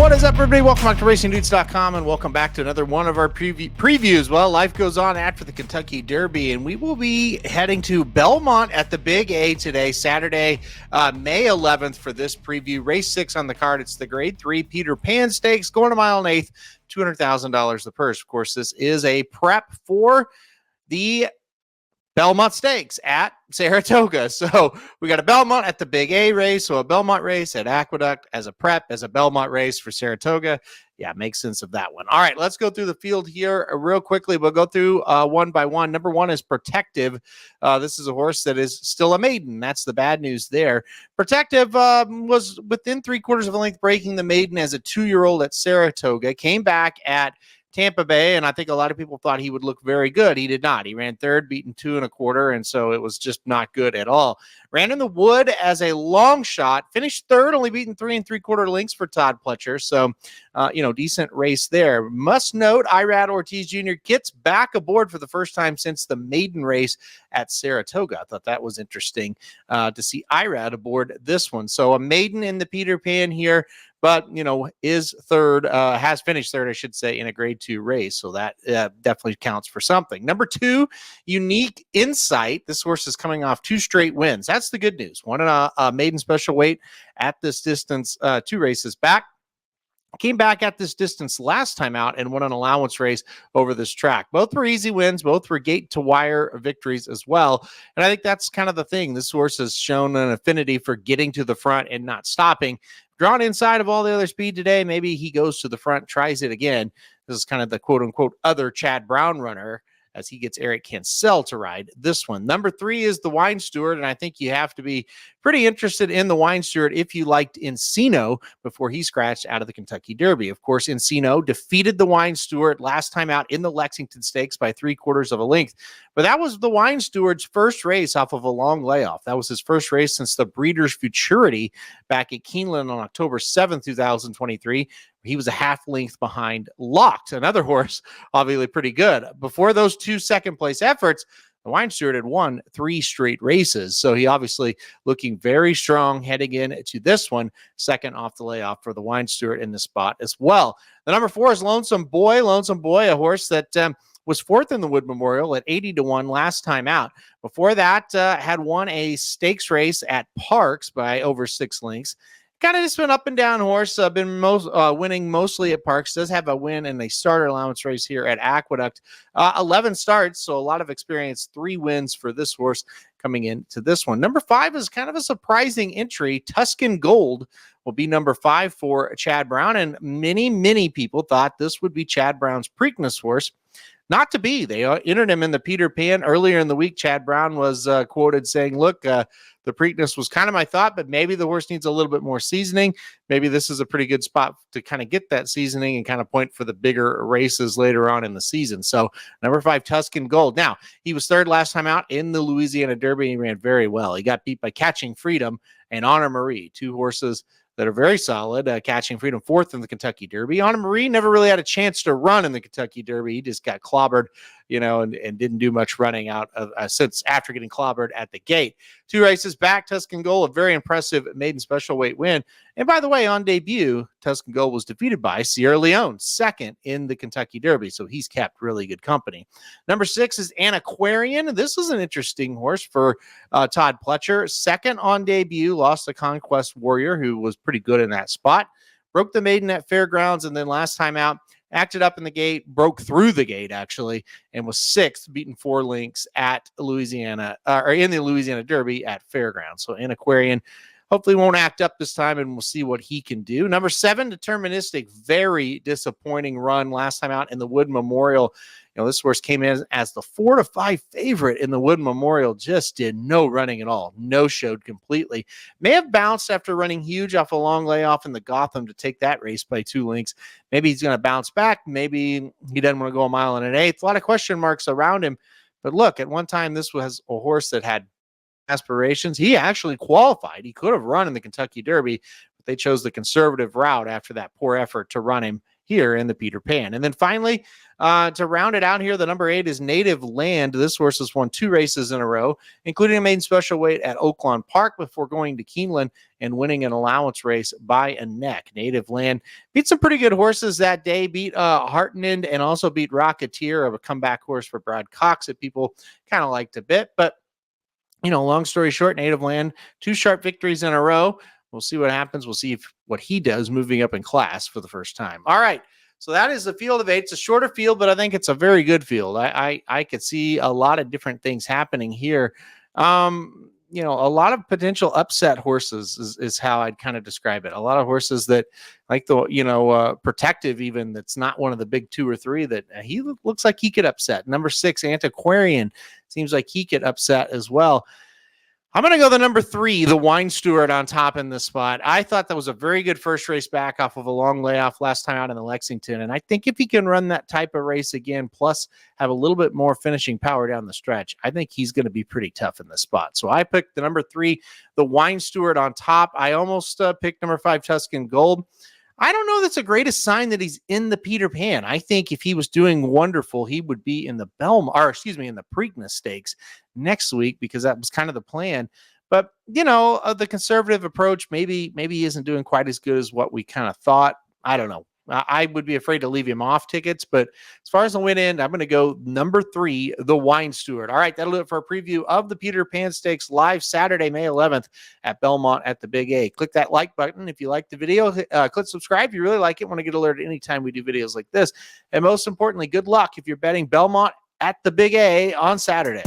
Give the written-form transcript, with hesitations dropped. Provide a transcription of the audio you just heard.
What is up, everybody? Welcome back to RacingDudes.com, and welcome back to another one of our previews. Well, life goes on after the Kentucky Derby, and we will be heading to Belmont at the Big A today, Saturday, May 11th, for this preview. Race 6 on the card. It's the Grade 3 Peter Pan Stakes, going a mile and eighth, $200,000 the purse. Of course, this is a prep for the Belmont Stakes at Saratoga. So we got a Belmont at the Big A race, so a Belmont race at Aqueduct as a prep, as a Belmont race for Saratoga. Yeah, makes sense of that one. All right, let's go through the field here real quickly. We'll go through one by one. Number one is Protective. This is a horse that is still a maiden. That's the bad news there. Protective was within 3/4 of a length breaking the maiden as a 2-year-old at Saratoga. Came back at Tampa Bay, and I think a lot of people thought he would look very good. He did not. He ran third, beaten 2 1/4, and so it was just not good at all. Ran in the wood as a long shot, finished third, only beaten 3 3/4 lengths for Todd Pletcher. So, decent race there. Must note, Irad Ortiz Jr. gets back aboard for the first time since the maiden race at Saratoga. I thought that was interesting to see Irad aboard this one. So a maiden in the Peter Pan here, but, is third, has finished third, I should say, in a grade 2 race. So that definitely counts for something. Number 2, Unique Insight. This horse is coming off 2 straight wins. That's the good news. Won a maiden special weight at this distance 2 races back. Came back at this distance last time out and won an allowance race over this track. Both were easy wins. Both were gate-to-wire victories as well. And I think that's kind of the thing. This horse has shown an affinity for getting to the front and not stopping. Drawn inside of all the other speed today, maybe he goes to the front, tries it again. This is kind of the quote-unquote other Chad Brown runner, as he gets Eric Cancel to ride this one. Number 3 is the Wine Steward, and I think you have to be pretty interested in the Wine Steward if you liked Encino before he scratched out of the Kentucky Derby. Of course, Encino defeated the Wine Steward last time out in the Lexington Stakes by 3/4 of a length, but that was the Wine Steward's first race off of a long layoff. That was his first race since the Breeders' Futurity back at Keeneland on October 7th, 2023. He was a half length behind Locked, another horse, obviously pretty good. Before those 2 second-place efforts, the Wine Steward had won 3 straight races. So he obviously looking very strong heading into this one, second off the layoff for the Wine Steward in the spot as well. The number 4 is Lonesome Boy. Lonesome Boy, a horse that was 4th in the Wood Memorial at 80-1 last time out. Before that, had won a stakes race at Parks by over 6 lengths. Kind of just been up and down horse, been winning mostly at Parks, does have a win in a starter allowance race here at Aqueduct. 11 starts, so a lot of experience, 3 wins for this horse coming into this one. Number 5 is kind of a surprising entry. Tuscan Gold will be number 5 for Chad Brown, and many people thought this would be Chad Brown's Preakness horse. Not to be. They entered him in the Peter Pan. Earlier in the week, Chad Brown was quoted saying, look, the Preakness was kind of my thought, but maybe the horse needs a little bit more seasoning. Maybe this is a pretty good spot to kind of get that seasoning and kind of point for the bigger races later on in the season. So number 5, Tuscan Gold. Now, he was third last time out in the Louisiana Derby. He ran very well. He got beat by Catching Freedom and Honor Marie, 2 horses that are very solid. Catching Freedom 4th in the Kentucky Derby. Honor Marie never really had a chance to run in the Kentucky Derby. He just got clobbered, and didn't do much running out of since after getting clobbered at the gate. 2 races back, Tuscan Gold, a very impressive maiden special weight win. And by the way, on debut, Tuscan Gold was defeated by Sierra Leone, 2nd in the Kentucky Derby. So he's kept really good company. Number 6 is Antiquarian. This is an interesting horse for Todd Pletcher. 2nd on debut, lost to Conquest Warrior, who was pretty good in that spot. Broke the maiden at Fairgrounds, and then last time out, acted up in the gate, broke through the gate, actually, and was 6th, beaten 4 lengths at Louisiana, or in the Louisiana Derby at Fairgrounds. So Antiquarian hopefully won't act up this time, and we'll see what he can do. Number 7, Deterministic. Very disappointing run last time out in the Wood Memorial. This horse came in as the 4-5 favorite in the Wood Memorial. Just did no running at all. No showed completely. May have bounced after running huge off a long layoff in the Gotham to take that race by 2 lengths. Maybe he's going to bounce back. Maybe he doesn't want to go a mile and an eighth. A lot of question marks around him. But look, at one time, this was a horse that had aspirations. He actually qualified. He could have run in the Kentucky Derby, but they chose the conservative route after that poor effort to run him here in the Peter Pan. And then finally, to round it out here, the number 8 is Native Land. This horse has won 2 races in a row, including a maiden special weight at Oaklawn Park before going to Keeneland and winning an allowance race by a neck. Native Land beat some pretty good horses that day, beat Heartened and also beat Rocketeer, a comeback horse for Brad Cox that people kind of liked a bit. But, long story short, Native Land, 2 sharp victories in a row. We'll see what happens. We'll see what he does moving up in class for the first time. All right. So that is the field of 8. It's a shorter field, but I think it's a very good field. I could see a lot of different things happening here. A lot of potential upset horses is how I'd kind of describe it. A lot of horses that like Protective, even, that's not one of the big 2 or 3 that he looks like he could upset. Number 6, Antiquarian, seems like he could upset as well. I'm going to go the number 3, the Wine Steward, on top in this spot. I thought that was a very good first race back off of a long layoff last time out in the Lexington. And I think if he can run that type of race again, plus have a little bit more finishing power down the stretch, I think he's going to be pretty tough in this spot. So I picked the number 3, the Wine Steward, on top. I almost picked number 5, Tuscan Gold. I don't know that's the greatest sign that he's in the Peter Pan. I think if he was doing wonderful, he would be in the in the Preakness Stakes next week, because that was kind of the plan. But, the conservative approach, maybe he isn't doing quite as good as what we kind of thought. I don't know. I would be afraid to leave him off tickets, but as far as the win end, I'm going to go number 3, the Wine Steward. All right, that'll do it for a preview of the Peter Pan Stakes live Saturday, May 11th at Belmont at the Big A. Click that like button if you like the video. Click subscribe if you really like it. Want to get alerted anytime we do videos like this. And most importantly, good luck if you're betting Belmont at the Big A on Saturday.